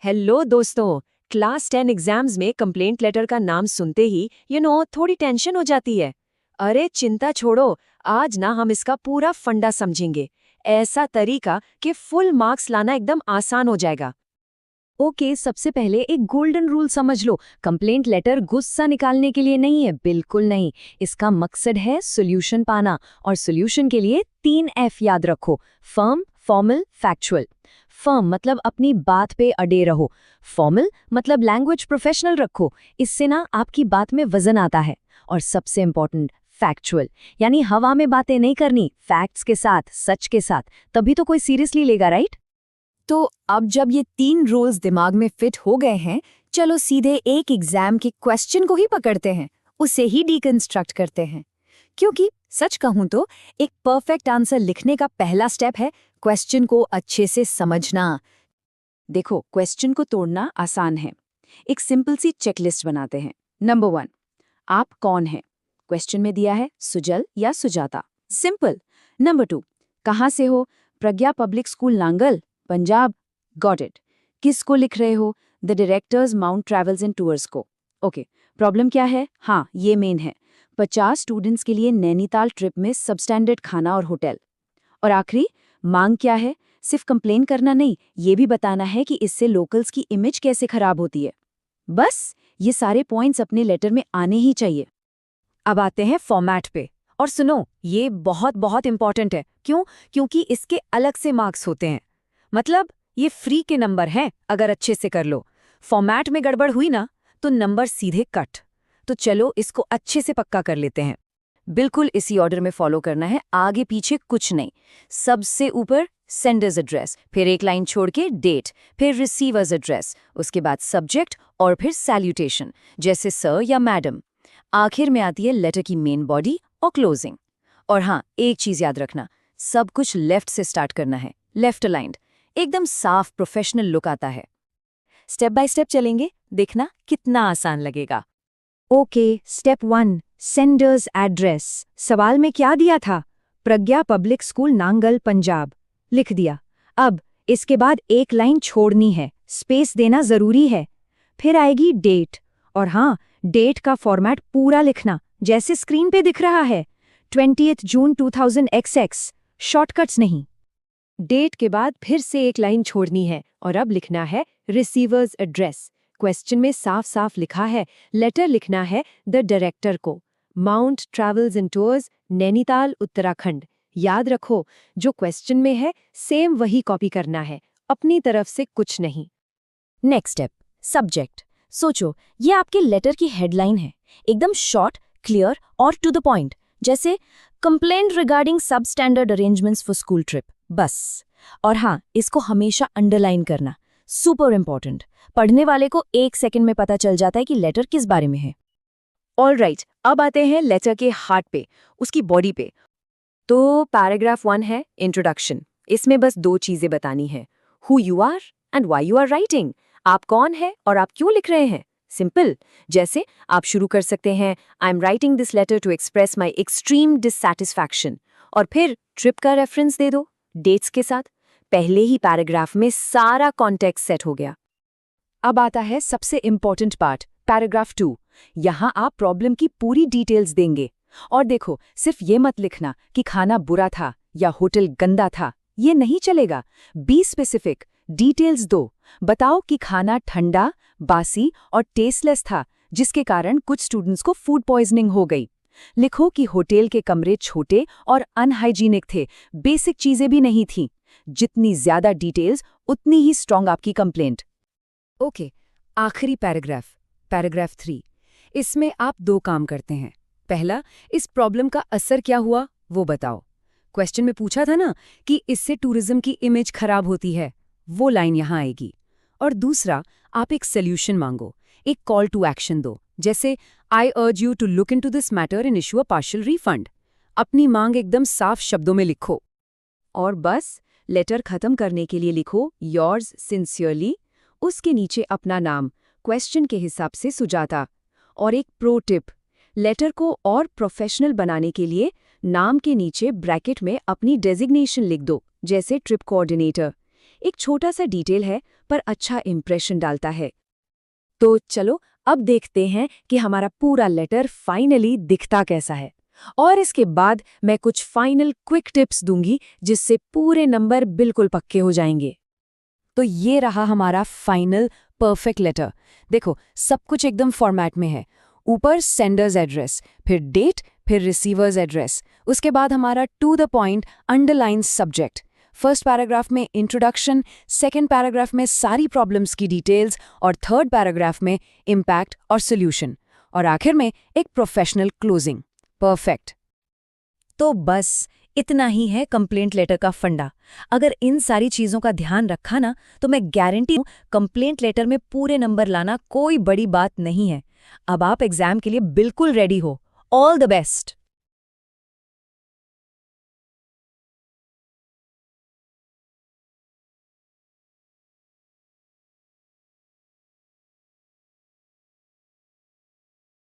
Hello दोस्तों। Class 10 exams में complaint letter का नाम सुनते ही थोड़ी टेंशन हो जाती है। अरे चिंता छोड़ो, आज ना हम इसका पूरा फंडा समझेंगे। ऐसा तरीका कि फुल मार्क्स लाना एकदम आसान हो जाएगा। ओके, सबसे पहले एक गोल्डन रूल समझ लो। कंप्लेंट लेटर गुस्सा निकालने के लिए नहीं है, बिल्कुल नहीं। इसका मकसद है सॉल्यूशन पाना, और सॉल्यूशन के लिए 3 F याद रखो। Firm, formal, factual. फर्म मतलब अपनी बात पे अड़े रहो। फॉर्मल मतलब लैंग्वेज प्रोफेशनल रखो, इससे ना आपकी बात में वजन आता है। और सबसे इंपॉर्टेंट, फैक्चुअल, यानी हवा में बातें नहीं करनी, फैक्ट्स के साथ, सच के साथ, तभी तो कोई सीरियसली लेगा, राइट? तो अब जब ये 3 रूल्स दिमाग में फिट हो गए हैं, चलो सीधे एक एग्जाम के क्वेश्चन को ही पकड़ते हैं, उसे ही डिकंस्ट्रक्ट करते हैं। क्योंकि सच कहूं तो एक परफेक्ट आंसर लिखने का पहला स्टेप है क्वेश्चन को अच्छे से समझना। देखो, क्वेश्चन को तोड़ना आसान है। एक सिंपल सी चेकलिस्ट बनाते हैं। नंबर 1, आप कौन हैं? क्वेश्चन में दिया है सुजल या सुजाता, सिंपल। नंबर 2, कहाँ से हो? Pragya public school Nangal, Punjab, got it. किसको लिख रहे हो? The directors Mount Travels and Tours को। ओके, प्रॉब्लम क्या है? हाँ, ये मेन है, 50 स्टूडेंट्स के लिए नैनीताल ट्रिप में सबस्टैंडर्ड खाना और होटल। और आखिरी, मांग क्या है? सिर्फ कंप्लेन करना नहीं, ये भी बताना है कि इससे लोकल्स की इमेज कैसे खराब होती है। बस ये सारे पॉइंट्स अपने लेटर में आने ही चाहिए। अब आते हैं फॉर्मेट पे। और सुनो, ये बहुत बहुत इंपॉर्टेंट है। क्यों? क्योंकि इसके अलग से मार्क्स होते हैं। मतलब ये फ्री के नंबर हैं अगर अच्छे से कर लो। फॉर्मेट में गड़बड़ हुई ना, तो नंबर सीधे कट। तो चलो इसको अच्छे से पक्का कर लेते हैं। बिल्कुल इसी ऑर्डर में फॉलो करना है, आगे पीछे कुछ नहीं। सबसे ऊपर सेंडर्स एड्रेस, फिर एक लाइन छोड़ के डेट, फिर रिसीवर्स एड्रेस, उसके बाद सब्जेक्ट और फिर सैल्यूटेशन, जैसे सर या मैडम। आखिर में आती है लेटर की मेन बॉडी और क्लोजिंग। और हाँ, एक चीज याद रखना, सब कुछ लेफ्ट से स्टार्ट करना है, लेफ्ट अलाइंड। एकदम साफ प्रोफेशनल लुक आता है। स्टेप बाय स्टेप चलेंगे, देखना कितना आसान लगेगा। Okay, step 1, sender's address. सवाल में क्या दिया था? प्रज्ञा पब्लिक स्कूल नांगल, पंजाब। लिख दिया। अब इसके बाद एक लाइन छोड़नी है, स्पेस देना जरूरी है। फिर आएगी डेट। और हाँ, डेट का फॉर्मेट पूरा लिखना, जैसे स्क्रीन पे दिख रहा है, 20 जून 2000XX, शॉर्टकट्स नहीं। डेट के बाद फिर से एक लाइन छोड़नी है, और अब लिखना है रिसीवर्स एड्रेस। क्वेश्चन में साफ साफ लिखा है, लेटर लिखना है द डायरेक्टर को, mount Travels and tours, Nainital, Uttarakhand. याद रखो, जो क्वेश्चन में है सेम वही कॉपी करना है, अपनी तरफ से कुछ नहीं। Next step, subject. सोचो, ये आपके लेटर की हेडलाइन है, एकदम शॉर्ट, क्लियर और टू द पॉइंट, जैसे कंप्लेंट रिगार्डिंग सब standard arrangements for school trip, बस। और हाँ, इसको हमेशा अंडरलाइन करना, सुपर इंपॉर्टेंट। पढ़ने वाले को 1 सेकंड में पता चल जाता है कि लेटर किस बारे में है। ऑलराइट, अब आते हैं लेटर के हार्ट पे, उसकी बॉडी पे। तो पैराग्राफ 1 है इंट्रोडक्शन। इसमें बस 2 चीजें बतानी है, who you are and why you are writing. आप कौन है और आप क्यों लिख रहे हैं, सिंपल। जैसे आप शुरू कर सकते हैं, I am writing this letter to express my extreme dissatisfaction, और फिर ट्रिप का रेफरेंस दे दो डेट्स के साथ। पहले ही पैराग्राफ में सारा कॉन्टेक्स्ट सेट हो गया। अब आता है सबसे इंपॉर्टेंट पार्ट, पैराग्राफ 2। यहाँ आप प्रॉब्लम की पूरी डिटेल्स देंगे। और देखो, सिर्फ ये मत लिखना कि खाना बुरा था या होटल गंदा था, ये नहीं चलेगा। बी स्पेसिफिक, डिटेल्स दो। बताओ कि खाना ठंडा, बासी और टेस्टलेस था, जिसके कारण कुछ स्टूडेंट्स को फूड पॉइजनिंग हो गई। लिखो कि होटल के कमरे छोटे और अनहाइजीनिक थे, बेसिक चीजें भी नहीं थीं। जितनी ज्यादा डिटेल्स, उतनी ही स्ट्रॉन्ग आपकी कंप्लेंट। ओके, आखिरी पैराग्राफ, पैराग्राफ 3। इसमें आप 2 काम करते हैं। पहला, इस प्रॉब्लम का असर क्या हुआ वो बताओ। क्वेश्चन में पूछा था ना कि इससे टूरिज्म की इमेज खराब होती है, वो लाइन यहाँ आएगी। और दूसरा, आप एक सोल्यूशन मांगो, एक कॉल टू एक्शन दो, जैसे I urge you to look into this matter and issue a partial refund. अपनी मांग एकदम साफ शब्दों में लिखो। और बस लेटर खत्म करने के लिए लिखो योर्स सिंसियरली, उसके नीचे अपना नाम, क्वेश्चन के हिसाब से सुजाता। और एक प्रो टिप, लेटर को और प्रोफेशनल बनाने के लिए नाम के नीचे ब्रैकेट में अपनी डेजिग्नेशन लिख दो, जैसे ट्रिप कोऑर्डिनेटर। एक छोटा सा डिटेल है, पर अच्छा इंप्रेशन डालता है। तो चलो अब देखते हैं कि हमारा पूरा लेटर फाइनली दिखता कैसा है, और इसके बाद मैं कुछ फाइनल क्विक टिप्स दूंगी जिससे पूरे नंबर बिल्कुल पक्के हो जाएंगे। तो ये रहा हमारा फाइनल परफेक्ट लेटर। देखो, सब कुछ एकदम फॉर्मेट में है। ऊपर सेंडर्स एड्रेस, फिर डेट, फिर रिसीवर्स एड्रेस, उसके बाद हमारा to the point underline subject. First paragraph में इंट्रोडक्शन, सेकंड पैराग्राफ में सारी प्रॉब्लम्स की डिटेल्स, और थर्ड पैराग्राफ में इम्पैक्ट और सोल्यूशन, और आखिर में एक प्रोफेशनल क्लोजिंग। परफेक्ट। तो बस इतना ही है कंप्लेंट लेटर का फंडा। अगर इन सारी चीज़ों का ध्यान रखा ना, तो मैं गारंटी हूँ कंप्लेंट लेटर में पूरे नंबर लाना कोई बड़ी बात नहीं है। अब आप एग्जाम के लिए बिल्कुल रेडी हो। All the best.